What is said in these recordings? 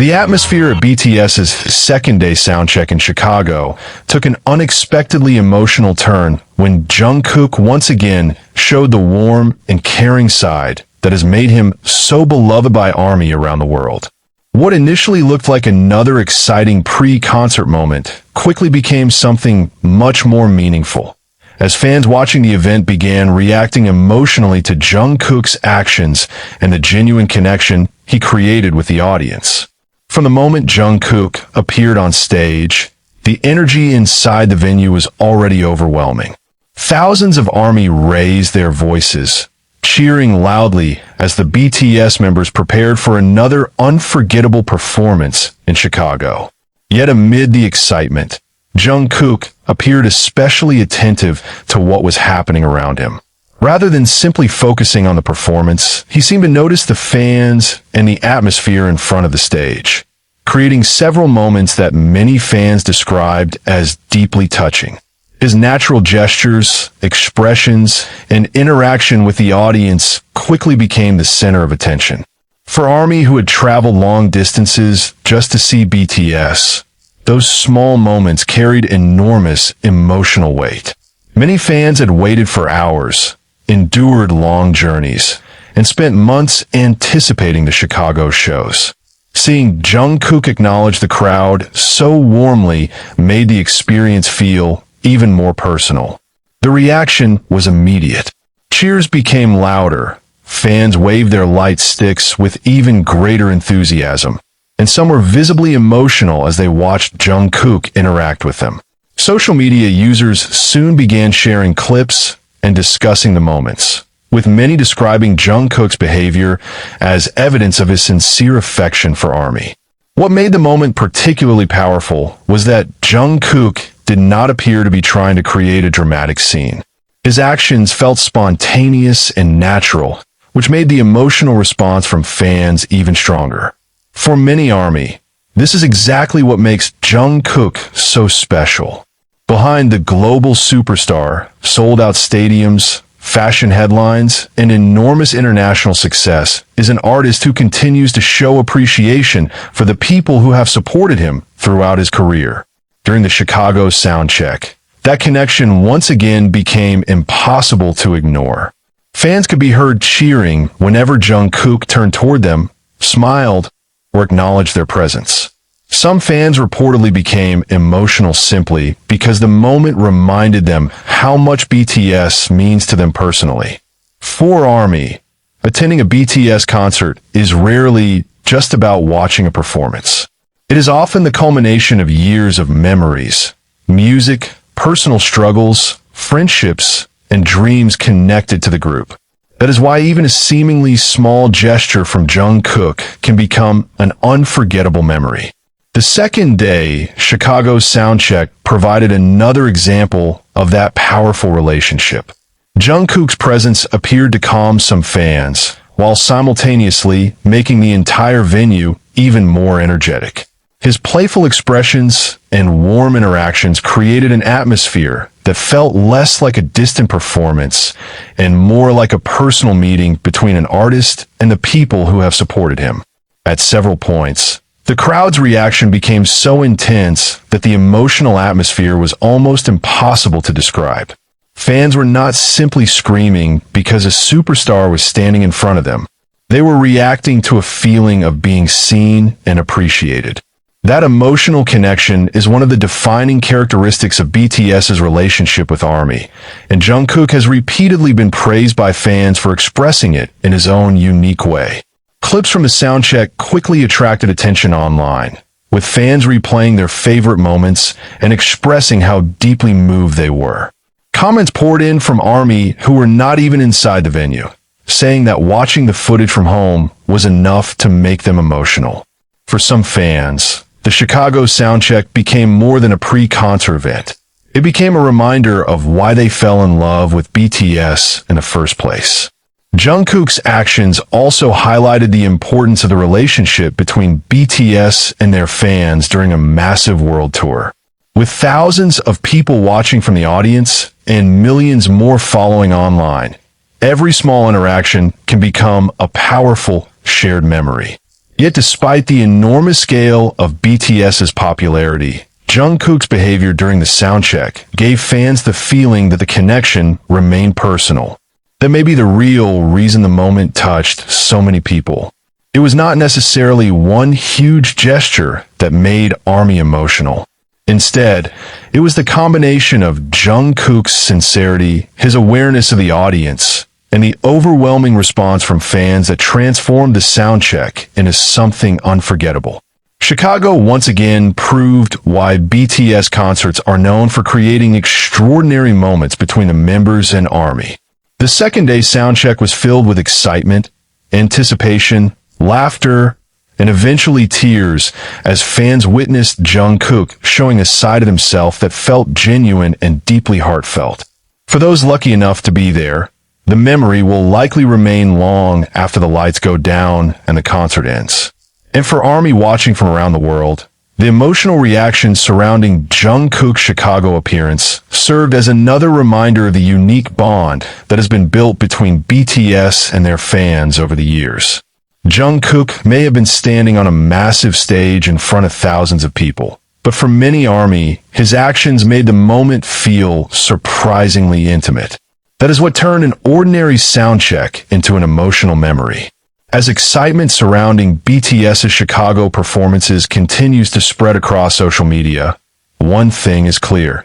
The atmosphere at BTS's second-day soundcheck in Chicago took an unexpectedly emotional turn when Jungkook once again showed the warm and caring side that has made him so beloved by ARMY around the world. What initially looked like another exciting pre-concert moment quickly became something much more meaningful, as fans watching the event began reacting emotionally to Jungkook's actions and the genuine connection he created with the audience. From the moment Jungkook appeared on stage, the energy inside the venue was already overwhelming. Thousands of ARMY raised their voices, cheering loudly as the BTS members prepared for another unforgettable performance in Chicago. Yet amid the excitement, Jungkook appeared especially attentive to what was happening around him. Rather than simply focusing on the performance, he seemed to notice the fans and the atmosphere in front of the stage, creating several moments that many fans described as deeply touching. His natural gestures, expressions, and interaction with the audience quickly became the center of attention. For ARMY, who had traveled long distances just to see BTS, those small moments carried enormous emotional weight. Many fans had waited for hours, endured long journeys, and spent months anticipating the Chicago shows. Seeing Jungkook acknowledge the crowd so warmly made the experience feel even more personal. The reaction was immediate. Cheers became louder, fans waved their light sticks with even greater enthusiasm, and some were visibly emotional as they watched Jungkook interact with them. Social media users soon began sharing clips and discussing the moments, with many describing Jungkook's behavior as evidence of his sincere affection for ARMY. What made the moment particularly powerful was that Jungkook did not appear to be trying to create a dramatic scene. His actions felt spontaneous and natural, which made the emotional response from fans even stronger. For many ARMY, this is exactly what makes Jungkook so special. Behind the global superstar, sold-out stadiums, fashion headlines, and enormous international success is an artist who continues to show appreciation for the people who have supported him throughout his career. During the Chicago soundcheck, that connection once again became impossible to ignore. Fans could be heard cheering whenever Jungkook turned toward them, smiled, or acknowledged their presence. Some fans reportedly became emotional simply because the moment reminded them how much BTS means to them personally. For ARMY, attending a BTS concert is rarely just about watching a performance. It is often the culmination of years of memories, music, personal struggles, friendships, and dreams connected to the group. That is why even a seemingly small gesture from Jungkook can become an unforgettable memory. The second day, Chicago's soundcheck provided another example of that powerful relationship. Jungkook's presence appeared to calm some fans, while simultaneously making the entire venue even more energetic. His playful expressions and warm interactions created an atmosphere that felt less like a distant performance and more like a personal meeting between an artist and the people who have supported him. At several points, the crowd's reaction became so intense that the emotional atmosphere was almost impossible to describe. Fans were not simply screaming because a superstar was standing in front of them. They were reacting to a feeling of being seen and appreciated. That emotional connection is one of the defining characteristics of BTS's relationship with ARMY, and Jungkook has repeatedly been praised by fans for expressing it in his own unique way. Clips from the soundcheck quickly attracted attention online, with fans replaying their favorite moments and expressing how deeply moved they were. Comments poured in from ARMY who were not even inside the venue, saying that watching the footage from home was enough to make them emotional. For some fans, the Chicago soundcheck became more than a pre-concert event. It became a reminder of why they fell in love with BTS in the first place. Jungkook's actions also highlighted the importance of the relationship between BTS and their fans during a massive world tour. With thousands of people watching from the audience and millions more following online, every small interaction can become a powerful shared memory. Yet despite the enormous scale of BTS's popularity, Jungkook's behavior during the soundcheck gave fans the feeling that the connection remained personal. That may be the real reason the moment touched so many people. It was not necessarily one huge gesture that made ARMY emotional. Instead, it was the combination of Jungkook's sincerity, his awareness of the audience, and the overwhelming response from fans that transformed the soundcheck into something unforgettable. Chicago once again proved why BTS concerts are known for creating extraordinary moments between the members and ARMY. The second-day soundcheck was filled with excitement, anticipation, laughter, and eventually tears as fans witnessed Jungkook showing a side of himself that felt genuine and deeply heartfelt. For those lucky enough to be there, the memory will likely remain long after the lights go down and the concert ends. And for ARMY watching from around the world, the emotional reaction surrounding Jungkook's Chicago appearance served as another reminder of the unique bond that has been built between BTS and their fans over the years. Jungkook may have been standing on a massive stage in front of thousands of people, but for many ARMY, his actions made the moment feel surprisingly intimate. That is what turned an ordinary soundcheck into an emotional memory. As excitement surrounding BTS's Chicago performances continues to spread across social media, one thing is clear.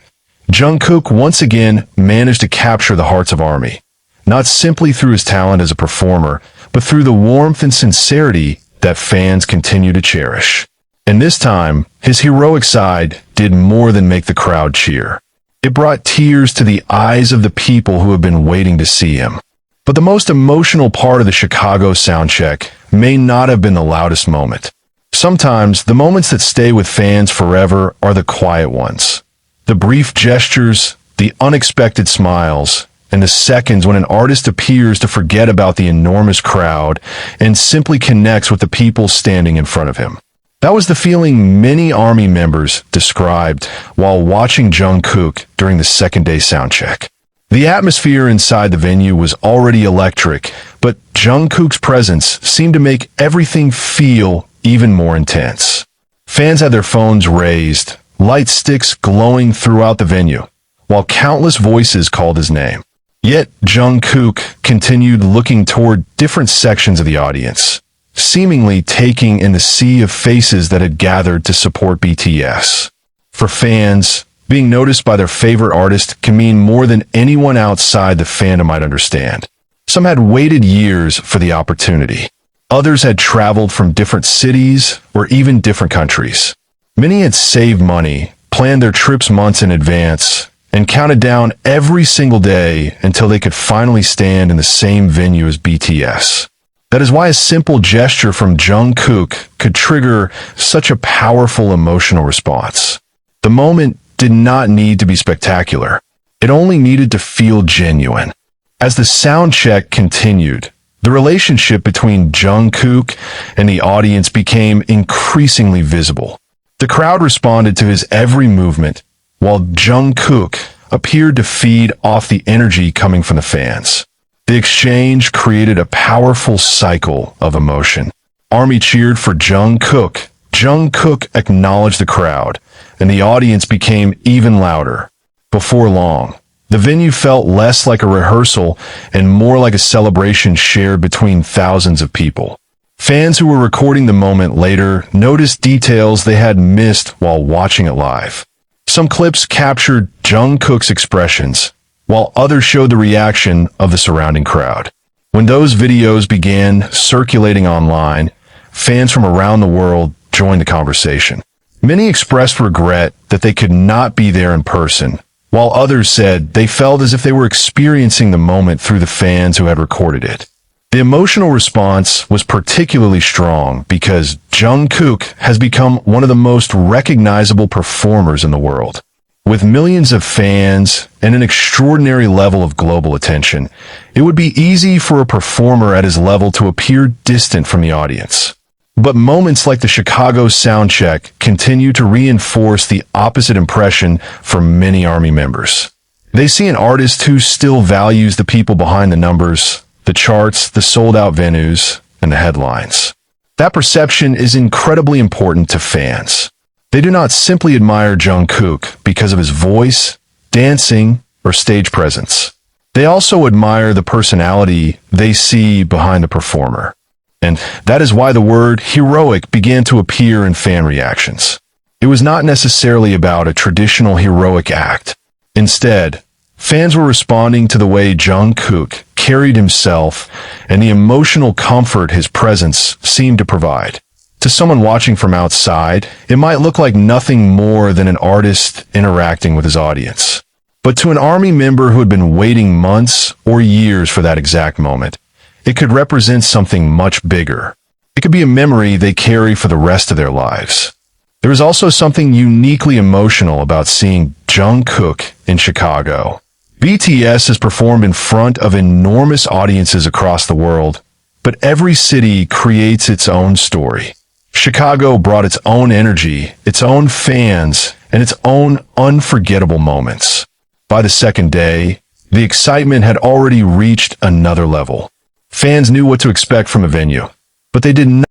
Jungkook once again managed to capture the hearts of ARMY, not simply through his talent as a performer, but through the warmth and sincerity that fans continue to cherish. And this time, his heroic side did more than make the crowd cheer. It brought tears to the eyes of the people who have been waiting to see him. But the most emotional part of the Chicago soundcheck may not have been the loudest moment. Sometimes, the moments that stay with fans forever are the quiet ones. The brief gestures, the unexpected smiles, and the seconds when an artist appears to forget about the enormous crowd and simply connects with the people standing in front of him. That was the feeling many ARMY members described while watching Jungkook during the second-day soundcheck. The atmosphere inside the venue was already electric, but Jungkook's presence seemed to make everything feel even more intense. Fans had their phones raised, light sticks glowing throughout the venue, while countless voices called his name. Yet Jungkook continued looking toward different sections of the audience, seemingly taking in the sea of faces that had gathered to support BTS. For fans, being noticed by their favorite artist can mean more than anyone outside the fandom might understand. Some had waited years for the opportunity. Others had traveled from different cities or even different countries. Many had saved money, planned their trips months in advance, and counted down every single day until they could finally stand in the same venue as BTS. That is why a simple gesture from Jungkook could trigger such a powerful emotional response. The moment did not need to be spectacular. It only needed to feel genuine. As the soundcheck continued, the relationship between Jungkook and the audience became increasingly visible. The crowd responded to his every movement, while Jungkook appeared to feed off the energy coming from the fans. The exchange created a powerful cycle of emotion. ARMY cheered for Jungkook. Jungkook acknowledged the crowd, and the audience became even louder. Before long, the venue felt less like a rehearsal and more like a celebration shared between thousands of people. Fans who were recording the moment later noticed details they had missed while watching it live. Some clips captured Jungkook's expressions, while others showed the reaction of the surrounding crowd. When those videos began circulating online, fans from around the world joined the conversation. Many expressed regret that they could not be there in person, while others said they felt as if they were experiencing the moment through the fans who had recorded it. The emotional response was particularly strong because Jungkook has become one of the most recognizable performers in the world. With millions of fans and an extraordinary level of global attention, it would be easy for a performer at his level to appear distant from the audience. But moments like the Chicago Soundcheck continue to reinforce the opposite impression for many ARMY members. They see an artist who still values the people behind the numbers, the charts, the sold-out venues, and the headlines. That perception is incredibly important to fans. They do not simply admire Jungkook because of his voice, dancing, or stage presence. They also admire the personality they see behind the performer. And that is why the word heroic began to appear in fan reactions. It was not necessarily about a traditional heroic act. Instead, fans were responding to the way Jungkook carried himself and the emotional comfort his presence seemed to provide. To someone watching from outside, it might look like nothing more than an artist interacting with his audience. But to an ARMY member who had been waiting months or years for that exact moment, it could represent something much bigger. It could be a memory they carry for the rest of their lives. There is also something uniquely emotional about seeing Jungkook in Chicago. BTS has performed in front of enormous audiences across the world, but every city creates its own story. Chicago brought its own energy, its own fans, and its own unforgettable moments. By the second day, the excitement had already reached another level. Fans knew what to expect from a venue, but they did not